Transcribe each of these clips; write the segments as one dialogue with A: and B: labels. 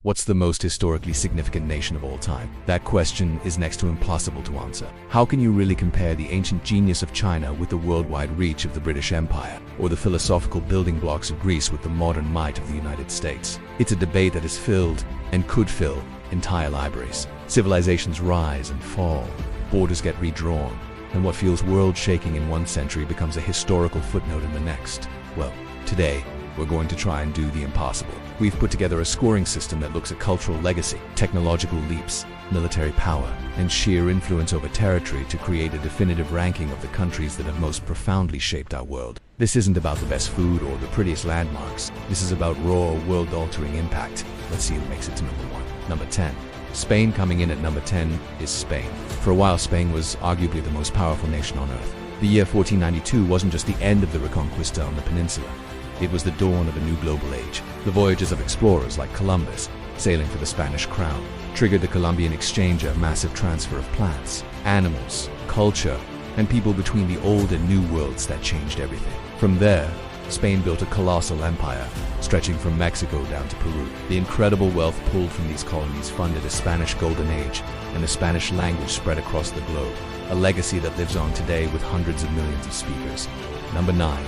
A: What's the most historically significant nation of all time? That question is next to impossible to answer. How can you really compare the ancient genius of China with the worldwide reach of the British Empire, or the philosophical building blocks of Greece with the modern might of the United States? It's a debate that has filled, and could fill, entire libraries. Civilizations rise and fall, borders get redrawn, and what feels world-shaking in one century becomes a historical footnote in the next. Well, today, we're going to try and do the impossible. We've put together a scoring system that looks at cultural legacy, technological leaps, military power, and sheer influence over territory to create a definitive ranking of the countries that have most profoundly shaped our world. This isn't about the best food or the prettiest landmarks. This is about raw, world-altering impact. Let's see who makes it to number 1. Number 10. Spain. Coming in at number 10 is Spain. For a while, Spain was arguably the most powerful nation on earth. The year 1492 wasn't just the end of the Reconquista on the peninsula. It was the dawn of a new global age. The voyages of explorers like Columbus, sailing for the Spanish crown, triggered the Columbian exchange, a massive transfer of plants, animals, culture, and people between the old and new worlds that changed everything. From there, Spain built a colossal empire, stretching from Mexico down to Peru. The incredible wealth pulled from these colonies funded a Spanish Golden Age, and the Spanish language spread across the globe, a legacy that lives on today with hundreds of millions of speakers. Number 9.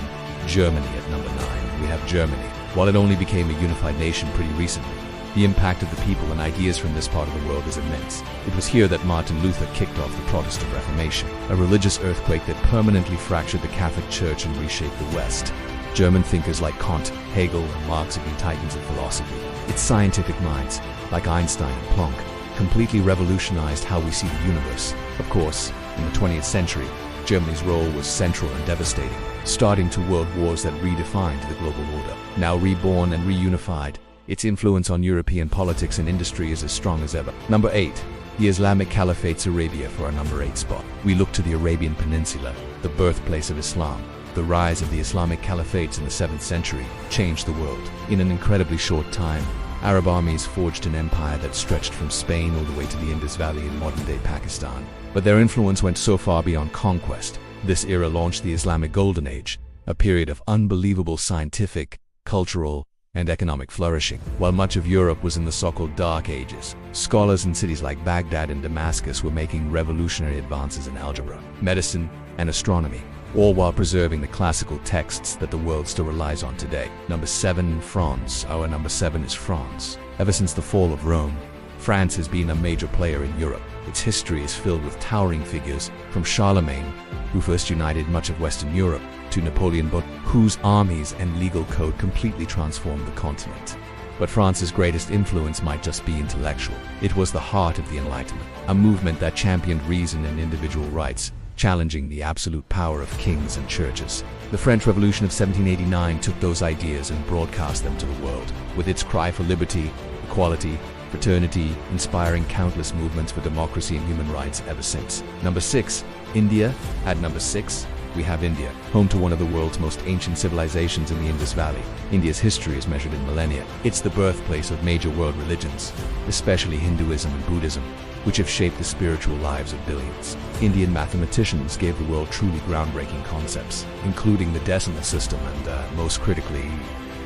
A: Germany. At number 9, we have Germany. While it only became a unified nation pretty recently, the impact of the people and ideas from this part of the world is immense. It was here that Martin Luther kicked off the Protestant Reformation, a religious earthquake that permanently fractured the Catholic Church and reshaped the West. German thinkers like Kant, Hegel, and Marx have been titans of philosophy. Its scientific minds, like Einstein and Planck, completely revolutionized how we see the universe. Of course, in the 20th century, Germany's role was central and devastating, starting two world wars that redefined the global order. Now reborn and reunified, its influence on European politics and industry is as strong as ever. Number 8. The Islamic Caliphate's Arabia for our number 8 spot. We look to the Arabian Peninsula, the birthplace of Islam. The rise of the Islamic Caliphates in the 7th century changed the world. In an incredibly short time, Arab armies forged an empire that stretched from Spain all the way to the Indus Valley in modern-day Pakistan. But their influence went so far beyond conquest. This era launched the Islamic Golden Age, a period of unbelievable scientific, cultural, and economic flourishing. While much of Europe was in the so-called Dark Ages, scholars in cities like Baghdad and Damascus were making revolutionary advances in algebra, medicine, and astronomy, all while preserving the classical texts that the world still relies on today. Number 7, France. Our number 7 is France. Ever since the fall of Rome, France has been a major player in Europe. Its history is filled with towering figures, from Charlemagne, who first united much of Western Europe, to Napoleon Bonaparte, whose armies and legal code completely transformed the continent. But France's greatest influence might just be intellectual. It was the heart of the Enlightenment, a movement that championed reason and individual rights, challenging the absolute power of kings and churches. The French Revolution of 1789 took those ideas and broadcast them to the world, with its cry for liberty, equality, fraternity, inspiring countless movements for democracy and human rights ever since. Number 6. India. At number 6, we have India, home to one of the world's most ancient civilizations in the Indus Valley. India's history is measured in millennia. It's the birthplace of major world religions, especially Hinduism and Buddhism, which have shaped the spiritual lives of billions. Indian mathematicians gave the world truly groundbreaking concepts, including the decimal system and, most critically,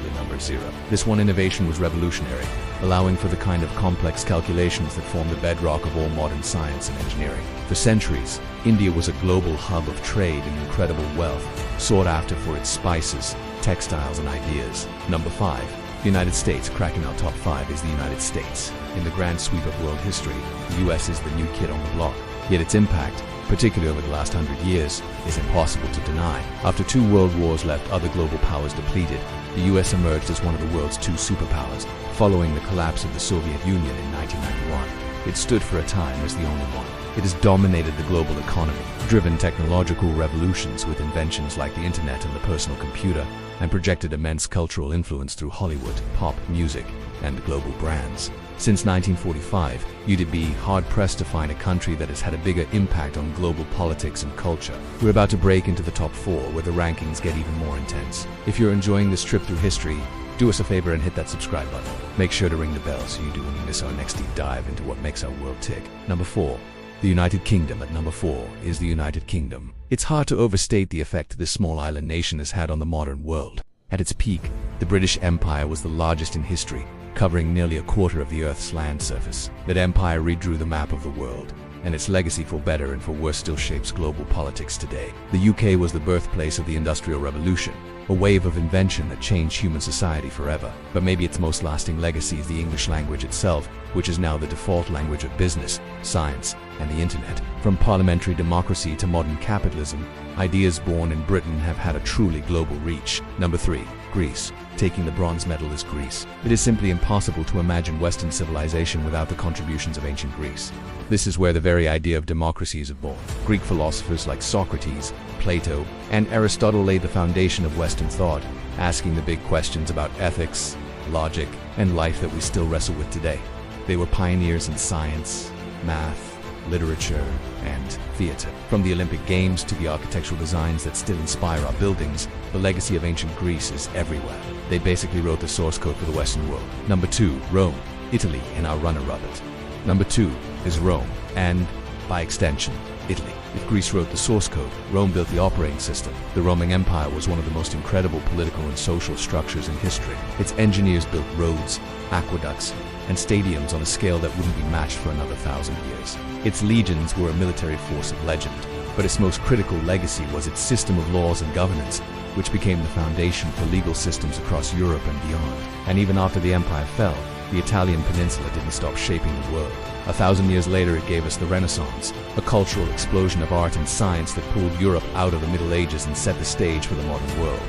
A: the number 0. This one innovation was revolutionary, allowing for the kind of complex calculations that form the bedrock of all modern science and engineering. For centuries, India was a global hub of trade and incredible wealth, sought after for its spices, textiles, and ideas. Number 5. The United States. Cracking our top 5 is the United States. In the grand sweep of world history, the US is the new kid on the block. Yet its impact, particularly over the last 100 years, is impossible to deny. After 2 world wars left other global powers depleted, the US emerged as one of the world's 2 superpowers, following the collapse of the Soviet Union in 1991. It stood for a time as the only one. It has dominated the global economy, driven technological revolutions with inventions like the internet and the personal computer, and projected immense cultural influence through Hollywood, pop music, and global brands. Since 1945, you'd be hard-pressed to find a country that has had a bigger impact on global politics and culture. We're about to break into the top 4, where the rankings get even more intense. If you're enjoying this trip through history, do us a favor and hit that subscribe button. Make sure to ring the bell so you don't miss our next deep dive into what makes our world tick. Number 4. The United Kingdom. At number 4 is the United Kingdom. It's hard to overstate the effect this small island nation has had on the modern world. At its peak, the British Empire was the largest in history, covering nearly a quarter of the Earth's land surface. That empire redrew the map of the world, and its legacy, for better and for worse, still shapes global politics today. The UK was the birthplace of the Industrial Revolution, a wave of invention that changed human society forever. But maybe its most lasting legacy is the English language itself, which is now the default language of business, science, and the internet. From parliamentary democracy to modern capitalism, ideas born in Britain have had a truly global reach. Number 3. Greece. Taking the bronze medal is Greece. It is simply impossible to imagine Western civilization without the contributions of ancient Greece. This is where the very idea of democracy is born. Greek philosophers like Socrates, Plato, and Aristotle laid the foundation of Western thought, asking the big questions about ethics, logic, and life that we still wrestle with today. They were pioneers in science, math, literature, and theater. From the Olympic Games to the architectural designs that still inspire our buildings, the legacy of ancient Greece is everywhere. They basically wrote the source code for the Western world. Number 2. Rome, Italy, in our runner-up it. Number 2 is Rome, and, by extension, Italy. If Greece wrote the source code, Rome built the operating system. The Roman Empire was one of the most incredible political and social structures in history. Its engineers built roads, aqueducts, and stadiums on a scale that wouldn't be matched for another 1,000 years. Its legions were a military force of legend, but its most critical legacy was its system of laws and governance, which became the foundation for legal systems across Europe and beyond. And even after the empire fell, the Italian peninsula didn't stop shaping the world. 1,000 years later, it gave us the Renaissance, a cultural explosion of art and science that pulled Europe out of the Middle Ages and set the stage for the modern world.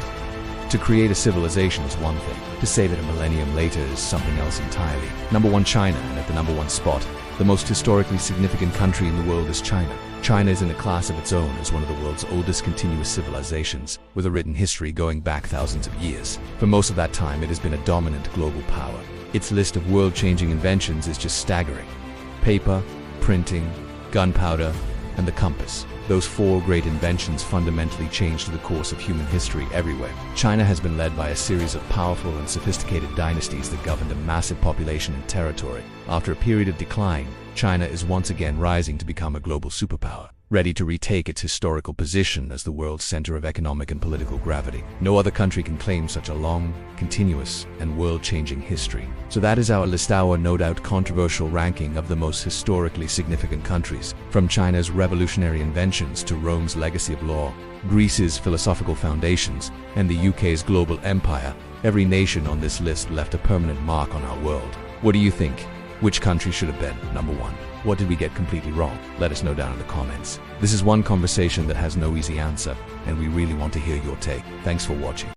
A: To create a civilization is one thing. To say that a millennium later is something else entirely. Number 1, China, and at the number 1 spot, the most historically significant country in the world is China. China is in a class of its own as one of the world's oldest continuous civilizations, with a written history going back thousands of years. For most of that time, it has been a dominant global power. Its list of world-changing inventions is just staggering. Paper, printing, gunpowder, and the compass. Those 4 great inventions fundamentally changed the course of human history everywhere. China has been led by a series of powerful and sophisticated dynasties that governed a massive population and territory. After a period of decline, China is once again rising to become a global superpower, ready to retake its historical position as the world's center of economic and political gravity. No other country can claim such a long, continuous, and world-changing history. So that is our list, our no doubt controversial ranking of the most historically significant countries. From China's revolutionary inventions to Rome's legacy of law, Greece's philosophical foundations, and the UK's global empire, every nation on this list left a permanent mark on our world. What do you think? Which country should have been number 1? What did we get completely wrong? Let us know down in the comments. This is one conversation that has no easy answer, and we really want to hear your take. Thanks for watching.